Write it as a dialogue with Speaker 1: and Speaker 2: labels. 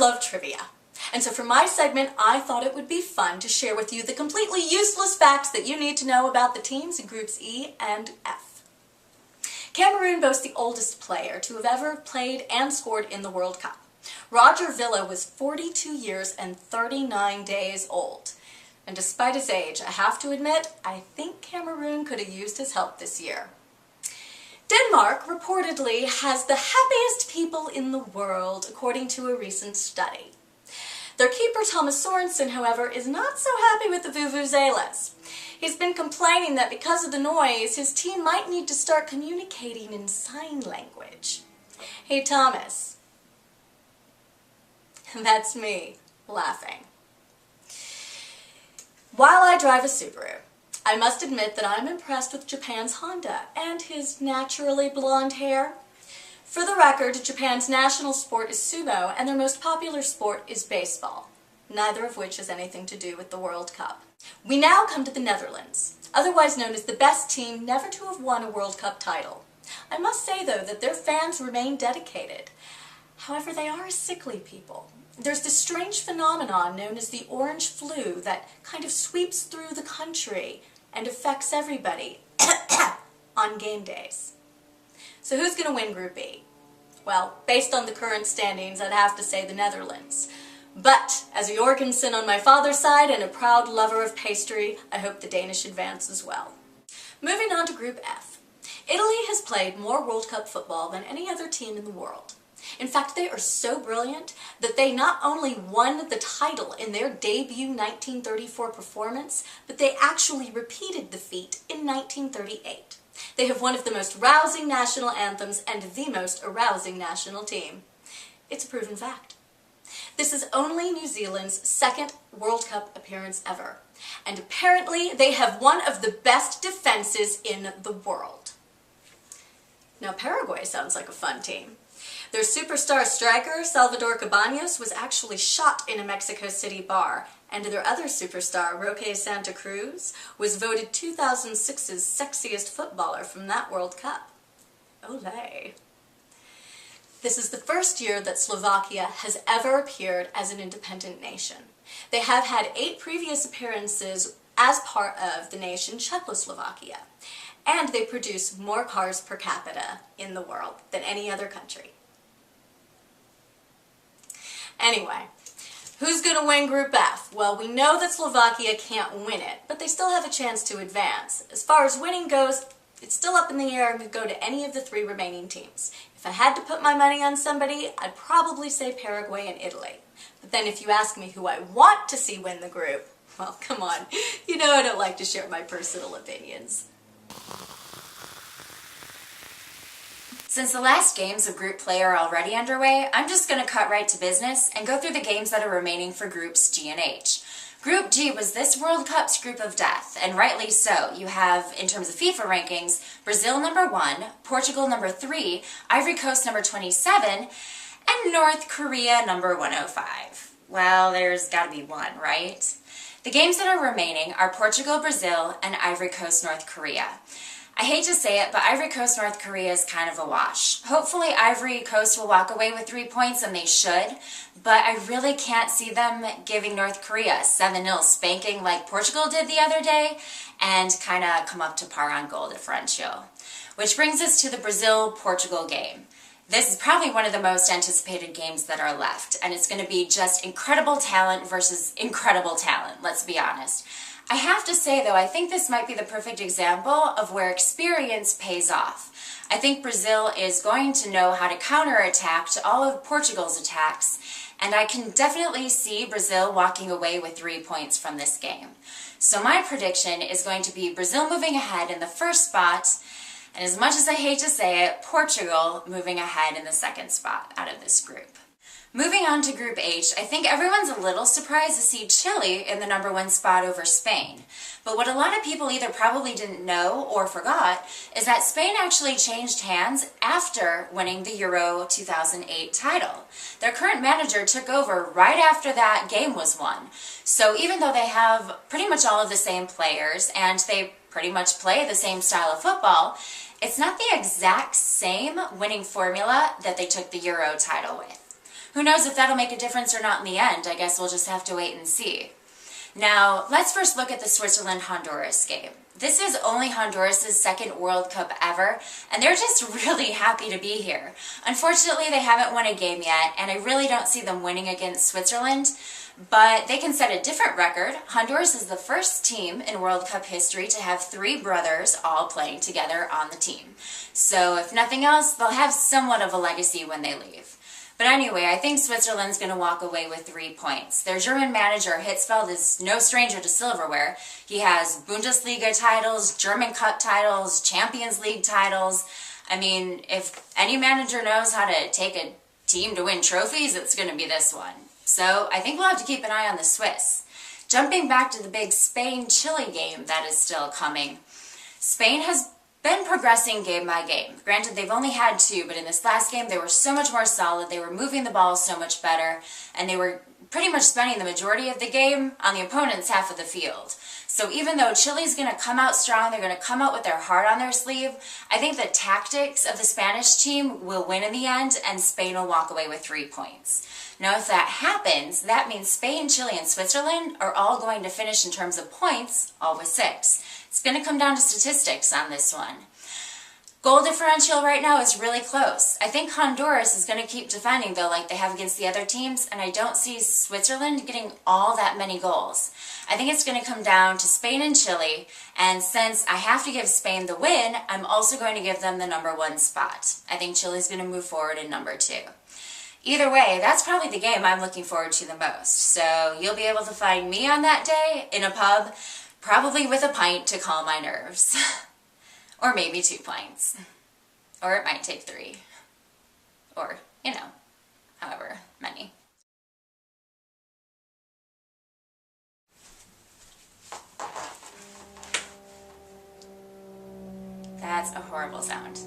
Speaker 1: love trivia. And so for my segment, I thought it would be fun to share with you the completely useless facts that you need to know about the teams in Groups E and F. Cameroon boasts the oldest player to have ever played and scored in the World Cup. Roger Villa was 42 years and 39 days old. And despite his age, I have to admit, I think Cameroon could have used his help this year. Denmark reportedly has the happiest people in the world, according to a recent study. Their keeper, Thomas Sorensen, however, is not so happy with the vuvuzelas. He's been complaining that because of the noise, his team might need to start communicating in sign language. Hey, Thomas. That's me, laughing. While I drive a Subaru, I must admit that I'm impressed with Japan's Honda and his naturally blonde hair. For the record, Japan's national sport is sumo, and their most popular sport is baseball, neither of which has anything to do with the World Cup. We now come to the Netherlands, otherwise known as the best team never to have won a World Cup title. I must say, though, that their fans remain dedicated. However, they are a sickly people. There's this strange phenomenon known as the orange flu that kind of sweeps through the country and affects everybody on game days. So who's going to win Group E? Well, based on the current standings, I'd have to say the Netherlands. But as a Jorgensen on my father's side and a proud lover of pastry, I hope the Danish advance as well. Moving on to Group F. Italy has played more World Cup football than any other team in the world. In fact, they are so brilliant that they not only won the title in their debut 1934 performance, but they actually repeated the feat in 1938. They have one of the most rousing national anthems and the most arousing national team. It's a proven fact. This is only New Zealand's second World Cup appearance ever, and apparently they have one of the best defenses in the world. Now, Paraguay sounds like a fun team. Their superstar striker, Salvador Cabaños, was actually shot in a Mexico City bar, and their other superstar, Roque Santa Cruz, was voted 2006's sexiest footballer from that World Cup. Olé! This is the first year that Slovakia has ever appeared as an independent nation. They have had 8 previous appearances as part of the nation Czechoslovakia, and they produce more cars per capita in the world than any other country. Anyway, who's going to win Group F? Well, we know that Slovakia can't win it, but they still have a chance to advance. As far as winning goes, it's still up in the air and could go to any of the 3 remaining teams. If I had to put my money on somebody, I'd probably say Paraguay and Italy. But then if you ask me who I want to see win the group, well, come on, you know I don't like to share my personal opinions.
Speaker 2: Since the last games of Group Play are already underway, I'm just going to cut right to business and go through the games that are remaining for Groups G and H. Group G was this World Cup's group of death, and rightly so. You have, in terms of FIFA rankings, Brazil number 1, Portugal number 3, Ivory Coast number 27, and North Korea number 105. Well, there's got to be one, right? The games that are remaining are Portugal, Brazil, and Ivory Coast, North Korea. I hate to say it, but Ivory Coast, North Korea is kind of a wash. Hopefully Ivory Coast will walk away with 3 points, and they should, but I really can't see them giving North Korea a 7-0 spanking like Portugal did the other day and kind of come up to par on goal differential. Which brings us to the Brazil-Portugal game. This is probably one of the most anticipated games that are left, and it's going to be just incredible talent versus incredible talent, let's be honest. I have to say, though, I think this might be the perfect example of where experience pays off. I think Brazil is going to know how to counterattack to all of Portugal's attacks, and I can definitely see Brazil walking away with 3 points from this game. So my prediction is going to be Brazil moving ahead in the first spot, and as much as I hate to say it, Portugal moving ahead in the second spot out of this group. Moving on to Group H, I think everyone's a little surprised to see Chile in the number 1 spot over Spain. But what a lot of people either probably didn't know or forgot is that Spain actually changed hands after winning the Euro 2008 title. Their current manager took over right after that game was won. So even though they have pretty much all of the same players and they pretty much play the same style of football, it's not the exact same winning formula that they took the Euro title with. Who knows if that'll make a difference or not in the end? I guess we'll just have to wait and see. Now, let's first look at the Switzerland-Honduras game. This is only Honduras' second World Cup ever, and they're just really happy to be here. Unfortunately, they haven't won a game yet, and I really don't see them winning against Switzerland, but they can set a different record. Honduras is the first team in World Cup history to have 3 brothers all playing together on the team. So if nothing else, they'll have somewhat of a legacy when they leave. But anyway, I think Switzerland's going to walk away with 3 points. Their German manager, Hitzfeld, is no stranger to silverware. He has Bundesliga titles, German Cup titles, Champions League titles. I mean, if any manager knows how to take a team to win trophies, it's going to be this one. So I think we'll have to keep an eye on the Swiss. Jumping back to the big Spain-Chile game that is still coming. Spain has been progressing game by game. Granted, they've only had 2, but in this last game they were so much more solid, they were moving the ball so much better, and they were pretty much spending the majority of the game on the opponent's half of the field. So even though Chile's going to come out strong, they're going to come out with their heart on their sleeve, I think the tactics of the Spanish team will win in the end, and Spain will walk away with 3 points. Now if that happens, that means Spain, Chile, and Switzerland are all going to finish in terms of points, all with 6. It's going to come down to statistics on this one. Goal differential right now is really close. I think Honduras is going to keep defending though like they have against the other teams, and I don't see Switzerland getting all that many goals. I think it's going to come down to Spain and Chile, and since I have to give Spain the win, I'm also going to give them the number 1 spot. I think Chile's going to move forward in number 2. Either way, that's probably the game I'm looking forward to the most. So you'll be able to find me on that day in a pub, probably with a pint to calm my nerves. Or maybe 2 pints. Or it might take 3. Or, you know, however many. That's a horrible sound.